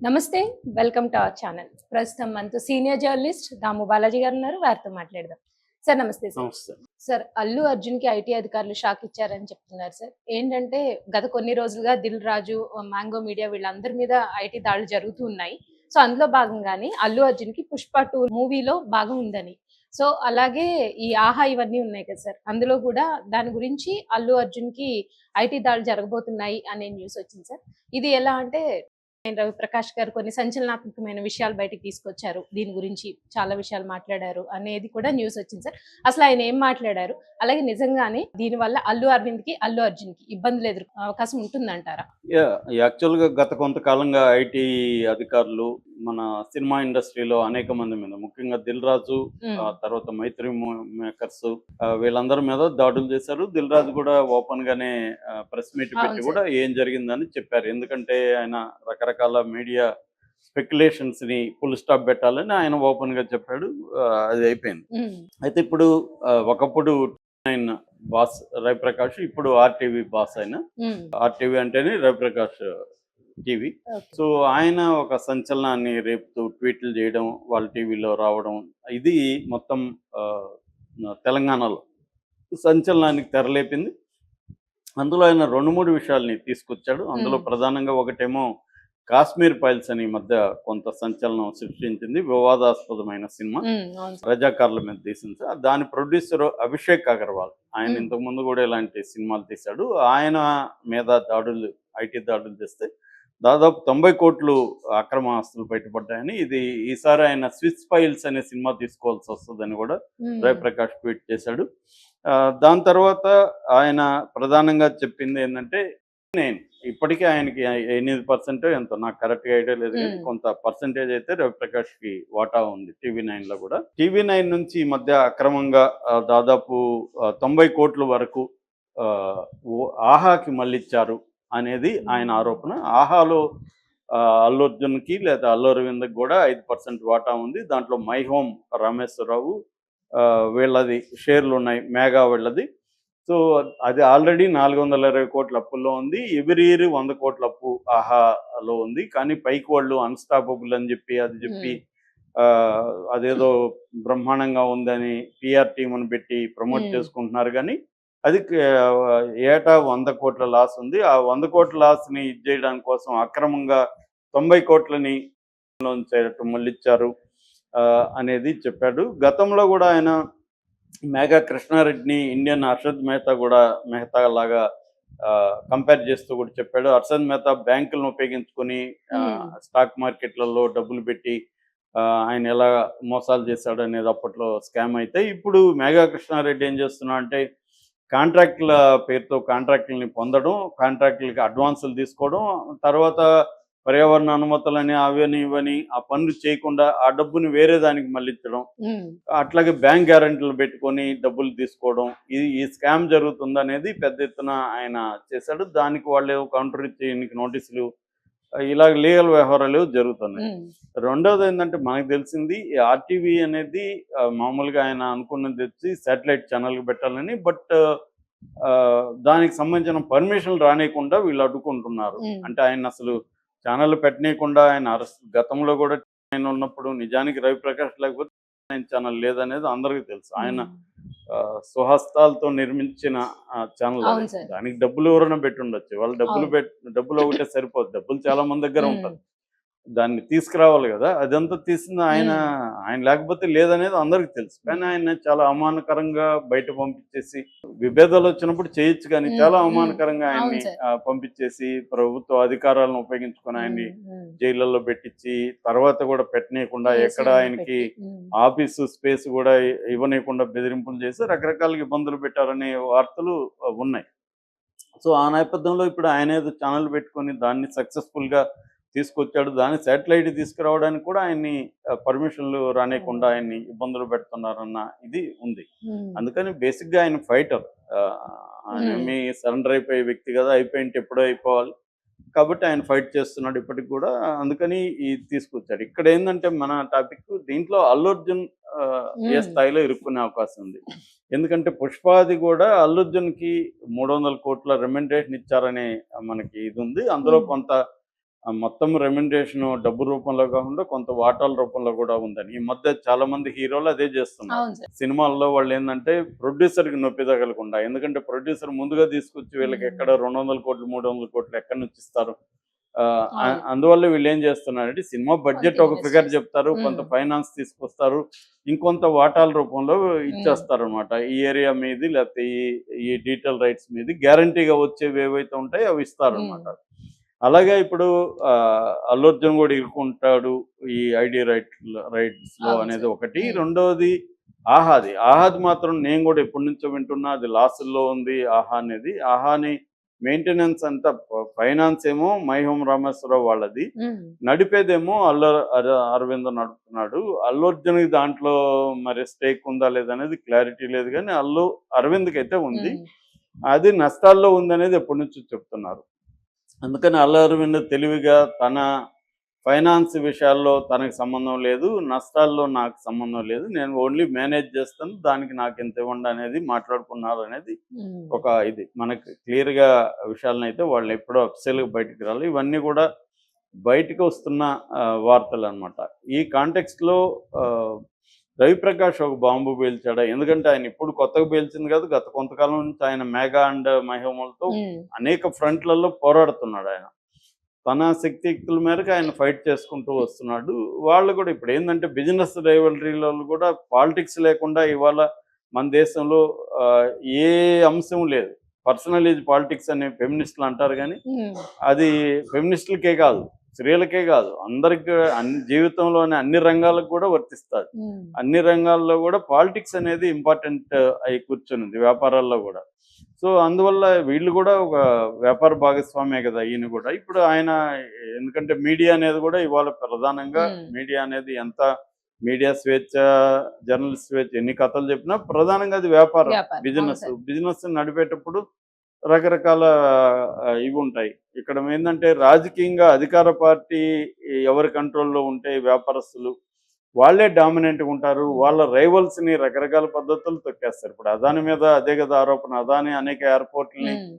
నమస్తే. Welcome to our channel. ప్రస్తుతం మనతో సీనియర్ జర్నలిస్ట్ దాము బాలాజీ గారు ఉన్నారు. వారితో మాట్లాడదాం. సార్ నమస్తే సార్. నమస్తే. సార్ అల్లు అర్జున్‌కి ఐటీ అధికారులు షాక్ ఇచ్చారని చెప్తున్నారు సార్. ఏంటంటే గత కొన్ని రోజులుగా దిల్ రాజు, మ్యాంగో మీడియా వీళ్ళందరి మీద ఐటీ దాడులు జరుగుతూ ఉన్నాయి. సో అందులో భాగంగానే అల్లు అర్జున్‌కి 'పుష్ప 2' మూవీలో భాగం ఉందని. సో అలాగే ఈ 'ఆహా' ఇవన్నీ ఉన్నాయి కదా సార్. అందులో కూడా దాని గురించి అల్లు అర్జున్‌కి ఐటీ దాడులు జరగబోతున్నాయి అనే న్యూస్ వచ్చింది సార్. ఇది ఎలా అంటే రవిప్రకాష్ గారు కొన్ని సంచలనాత్మకమైన విషయాలు బయటికి తీసుకొచ్చారు. దీని గురించి చాలా విషయాలు మాట్లాడారు అనేది కూడా న్యూస్ వచ్చింది సార్. అసలు ఆయన ఏం మాట్లాడారు? అలాగే నిజంగానే దీనివల్ల అల్లు అరవింద్‌కి, అల్లు అర్జున్‌కి ఇబ్బందులు అవకాశం ఉంటుందంటారా? యాక్చువల్‌గా గత కొంతకాలంగా ఐటీ అధికారులు మన సినిమా ఇండస్ట్రీలో అనేక మంది మీద, ముఖ్యంగా దిల్ రాజు, తర్వాత మైత్రి మేకర్స్, వీళ్ళందరి మీద దాడులు చేశారు. దిల్ రాజు కూడా ఓపెన్ గానే ప్రెస్ మీట్ పెట్టి కూడా ఏం జరిగిందని చెప్పారు. ఎందుకంటే ఆయన రకరకాల మీడియా స్పెక్యులేషన్స్ ని ఫుల్ స్టాప్ పెట్టాలని ఆయన ఓపెన్ గా చెప్పాడు. అది అయిపోయింది. అయితే ఇప్పుడు ఒకప్పుడు బాస్ రవిప్రకాష్, ఇప్పుడు ఆర్టీవీ బాస్ అయిన, ఆర్టీవీ అంటేనే రవిప్రకాష్ టీవీ. సో ఆయన ఒక సంచలనాన్ని రేపుతూ ట్వీట్లు చేయడం, వాళ్ళ టీవీలో రావడం, ఇది మొత్తం తెలంగాణలో సంచలనానికి తెరలేపింది. అందులో ఆయన 2-3 విషయాల్ని తీసుకొచ్చాడు. అందులో ప్రధానంగా ఒకటేమో కాశ్మీర్ ఫైల్స్ అని మధ్య కొంత సంచలనం సృష్టించింది. వివాదాస్పదమైన సినిమా, రజాకార్ల మీద తీసింది. దాని ప్రొడ్యూసర్ అభిషేక్ అగర్వాల్, ఆయన ఇంతకుముందు కూడా ఇలాంటి సినిమాలు తీశాడు. ఆయన మీద దాడులు, ఐటీ దాడులు చేస్తే దాదాపు 90 కోట్లు అక్రమ ఆస్తులు బయటపడ్డాయని, ఇది ఈసారి ఆయన స్విస్ ఫైల్స్ అనే సినిమా తీసుకోవాల్సి వస్తుందని కూడా రవిప్రకాష్ ట్వీట్ చేశాడు. దాని తర్వాత ఆయన ప్రధానంగా చెప్పింది ఏంటంటే, నేను ఇప్పటికే ఆయనకి 8% ఎంతో నాకు కరెక్ట్గా ఐడియా లేదు, కానీ కొంత పర్సంటేజ్ అయితే రవిప్రకాష్కి వాటా ఉంది TV9లో కూడా. TV9 నుంచి ఈ మధ్య అక్రమంగా దాదాపు 90 కోట్ల వరకు ఆహాకి మళ్ళిచ్చారు అనేది ఆయన ఆరోపణ. ఆహాలో అల్లు అర్జున్కి లేదా అల్లు అరవింద్కి కూడా 5% వాటా ఉంది. దాంట్లో మై హోమ్ రమేశ్వరరావు వీళ్ళది షేర్లు ఉన్నాయి, మేఘా వీళ్ళది. సో అది ఆల్రెడీ 420 కోట్ల అప్పుల్లో ఉంది. ఎవ్రీ ఇయర్ 100 కోట్ల అప్పు ఆహాలో ఉంది. కానీ పైకి వాళ్ళు అన్స్టాపబుల్ అని చెప్పి అది చెప్పి అదేదో బ్రహ్మాండంగా ఉందని PR టీంని పెట్టి ప్రమోట్ చేసుకుంటున్నారు. కానీ అది ఏటా 100 కోట్ల లాస్ ఉంది. ఆ 100 కోట్ల లాస్ని ఇది చేయడానికి కోసం అక్రమంగా 90 కోట్లని మళ్ళీ ఇచ్చారు అనేది చెప్పాడు. గతంలో కూడా ఆయన మేఘా కృష్ణారెడ్డిని ఇండియన్ హర్షద్ మెహతా కూడా మెహతా లాగా కంపేర్ చేస్తూ కూడా చెప్పాడు. హర్షద్ మెహతా బ్యాంకులను ఉపయోగించుకొని స్టాక్ మార్కెట్లలో డబ్బులు పెట్టి ఆయన ఎలా మోసాలు చేశాడు అనేది అప్పట్లో స్కామ్ అయితే, ఇప్పుడు మేఘా కృష్ణారెడ్డి ఏం చేస్తున్నా అంటే కాంట్రాక్టుల పేరుతో కాంట్రాక్టులని పొందడం, కాంట్రాక్టులకి అడ్వాన్సులు తీసుకోవడం, తర్వాత పర్యావరణ అనుమతులని అవని ఇవని ఆ పనులు చేయకుండా ఆ డబ్బుని వేరే దానికి మళ్ళించడం, అట్లాగే బ్యాంక్ గ్యారెంటీలు పెట్టుకొని డబ్బులు తీసుకోవడం, ఈ స్కామ్ జరుగుతుంది అనేది పెద్ద ఎత్తున ఆయన చేశాడు. దానికి వాళ్ళు కౌంటర్ ఇచ్చి నోటీసులు, ఇలాగ లీగల్ వ్యవహారాలు జరుగుతున్నాయి. రెండవది ఏంటంటే, మనకు తెలిసింది ఆర్టీవీ అనేది మామూలుగా ఆయన అనుకున్నది తెచ్చి శాటిలైట్ ఛానల్కి పెట్టాలని, బట్ దానికి సంబంధించిన పర్మిషన్లు రానియకుండా వీళ్ళు అడ్డుకుంటున్నారు. అంటే ఆయన అసలు ఛానల్ పెట్టనీయకుండా ఆయన గతంలో కూడా ఆయన ఉన్నప్పుడు నిజానికి రవిప్రకాష్ లేకపోతే ఛానల్ లేదనేది అందరికీ తెలుసు. ఆయన స్వహస్తాలతో నిర్మించిన ఛానల్, దానికి డబ్బులు ఎవరైనా పెట్టి ఉండొచ్చు. వాళ్ళు డబ్బులు ఒకటే సరిపోదు, డబ్బులు చాలా మంది దగ్గర ఉంటారు, దాన్ని తీసుకురావాలి కదా. అదంతా తీసింది ఆయన లేకపోతే లేదనేది అందరికి తెలుసు. కానీ ఆయన చాలా అవమానకరంగా బయట పంపించేసి, విభేదాలు వచ్చినప్పుడు చేయొచ్చు కానీ చాలా అవమానకరంగా ఆయన్ని పంపించేసి, ప్రభుత్వ అధికారాలను ఉపయోగించుకొని ఆయన్ని జైళ్ళల్లో పెట్టించి, తర్వాత కూడా పెట్టనీయకుండా, ఎక్కడ ఆయనకి ఆఫీసు స్పేస్ కూడా ఇవ్వనీయకుండా బెదిరింపులు చేసి రకరకాల ఇబ్బందులు పెట్టారనే వార్తలు ఉన్నాయి. సో ఆ నేపథ్యంలో ఇప్పుడు ఆయన ఏదో ఛానల్ పెట్టుకొని దాన్ని సక్సెస్ఫుల్గా తీసుకొచ్చాడు. దాన్ని శాటిలైట్ తీసుకురావడానికి కూడా ఆయన్ని పర్మిషన్లు రానియకుండా ఆయన్ని ఇబ్బందులు పెడుతున్నారన్న ఇది ఉంది. అందుకని బేసిక్గా ఆయన ఫైటర్, ఆయన ఏమి సరెండర్ అయిపోయే వ్యక్తి కదా, అయిపోయింటే ఎప్పుడో అయిపోవాలి కాబట్టి ఆయన ఫైట్ చేస్తున్నాడు ఇప్పటికి కూడా. అందుకని ఇది తీసుకొచ్చాడు. ఇక్కడ ఏంటంటే మన టాపిక్, దీంట్లో అల్లు అర్జున్ ఏ స్థాయిలో ఇరుక్కునే అవకాశం ఉంది. ఎందుకంటే పుష్పాది కూడా అల్లు అర్జున్కి 300 కోట్ల రెమ్యునరేషన్ ఇచ్చారనే మనకి ఇది ఉంది. అందులో కొంత మొత్తం రెమ్యునరేషన్ డబ్బు రూపంలో కాకుండా కొంత వాటాల రూపంలో కూడా ఉందని ఈ మధ్య చాలా మంది హీరోలు అదే చేస్తున్నారు. అవును సార్. సినిమాల్లో వాళ్ళు ఏంటంటే ప్రొడ్యూసర్కి నొప్పి తగలకుండా, ఎందుకంటే ప్రొడ్యూసర్ ముందుగా తీసుకొచ్చి వీళ్ళకి ఎక్కడ 200 కోట్లు 300 కోట్లు ఎక్కడి నుంచి ఇస్తారు. అవును. అందువల్ల వీళ్ళు ఏం చేస్తున్నారంటే సినిమా బడ్జెట్ ఒక invest ఫిగర్ చెప్తారు, కొంత ఉమ్. ఫైనాన్స్ తీసుకొస్తారు, ఇంకొంత వాటాల రూపంలో ఇచ్చేస్తారు అనమాట. ఈ ఏరియా మీది లేకపోతే ఈ డీటెయిల్ రైట్స్ మీది గ్యారంటీగా వచ్చేవి ఏవైతే ఉంటాయో అవి ఇస్తారనమాట. అలాగే ఇప్పుడు అల్లు అర్జున్ కూడా ఇరుక్కుంటాడు ఈ ఐడి రైట్స్ లో అవును అనేది సార్. ఒకటి. రెండవది ఆహాది మాత్రం నేను కూడా ఎప్పటి నుంచో వింటున్నా, అది లాసుల్లో ఉంది ఆహా అనేది. ఆహాని మెయింటెనెన్స్ అంతా ఫైనాన్స్ ఏమో మైహోం రామేశ్వరరావు వాళ్ళది, ఉమ్. నడిపేదేమో అరవింద్ నడుపుతున్నాడు. అల్లు అర్జున్కి దాంట్లో మరి స్టేక్ ఉందా లేదనేది క్లారిటీ లేదు, కానీ అరవింద్కి అయితే ఉంది. ఉమ్. అది నష్టాల్లో ఉందనేది ఎప్పటి నుంచో చెప్తున్నారు. అందుకని అల్లు అరవింద్ తెలివిగా తన ఫైనాన్స్ విషయాల్లో తనకి సంబంధం లేదు, నష్టాల్లో నాకు సంబంధం లేదు, నేను ఓన్లీ మేనేజ్ చేస్తాను, దానికి నాకు ఎంత ఇవ్వండి అనేది మాట్లాడుకున్నారు అనేది ఉమ్. ఒక ఇది మనకి క్లియర్గా విషయాలను అయితే వాళ్ళు ఎప్పుడో అఫీషియల్గా బయటకు రాలి. ఇవన్నీ కూడా బయటకు వస్తున్న వార్తలు అనమాట. ఈ కాంటెక్స్ట్లో రవిప్రకాష్ ఒక బాంబు పేల్చాడా, ఎందుకంటే ఆయన ఇప్పుడు కొత్తగా పేల్చింది కాదు, గత కొంతకాలం నుంచి ఆయన మెగా అండ్ మహిమలతో ఉమ్. అనేక ఫ్రంట్లలో పోరాడుతున్నాడు. ఆయన తన శక్తియుక్తుల మేరకు ఆయన ఫైట్ చేసుకుంటూ వస్తున్నాడు. వాళ్ళు కూడా ఇప్పుడు ఏంటంటే బిజినెస్ రైవలరీలో కూడా పాలిటిక్స్ లేకుండా ఇవాళ మన దేశంలో ఏ అంశం లేదు. పర్సనల్ ఈజ్ పాలిటిక్స్ అని ఫెమినిస్టులు అంటారు, కానీ ఉమ్. అది ఫెమినిస్టులకే కాదు, స్త్రీలకే కాదు, అందరికి అన్ని జీవితంలోని అన్ని రంగాలకు కూడా వర్తిస్తుంది. ఉమ్. అన్ని రంగాల్లో కూడా పాలిటిక్స్ అనేది ఇంపార్టెంట్ అయి కూర్చునింది, వ్యాపారాల్లో కూడా. సో అందువల్ల వీళ్ళు కూడా ఒక వ్యాపార భాగస్వామే కదా ఈయన కూడా. ఇప్పుడు ఆయన ఎందుకంటే మీడియా అనేది కూడా ఇవాళ ప్రధానంగా ఉమ్. మీడియా అనేది ఎంత మీడియా స్వేచ్ఛ, జర్నలిస్ట్ స్వేచ్ఛ ఎన్ని కథలు చెప్పినా ప్రధానంగా అది వ్యాపారం, వ్యాపారం. అవును బిజినెస్. సార్. బిజినెస్ నడిపేటప్పుడు రకరకాల ఇవి ఉంటాయి. ఇక్కడ ఏంటంటే రాజకీయంగా అధికార పార్టీ ఎవరి కంట్రోల్లో ఉంటే వ్యాపారస్తులు వాళ్ళే డామినెంట్గా ఉంటారు. వాళ్ళ రైవల్స్ని రకరకాల పద్ధతులు తొక్కేస్తారు. ఇప్పుడు అదాని మీద అదే కదా ఆరోపణ. అదాని అనేక ఎయిర్పోర్ట్లని ఉమ్.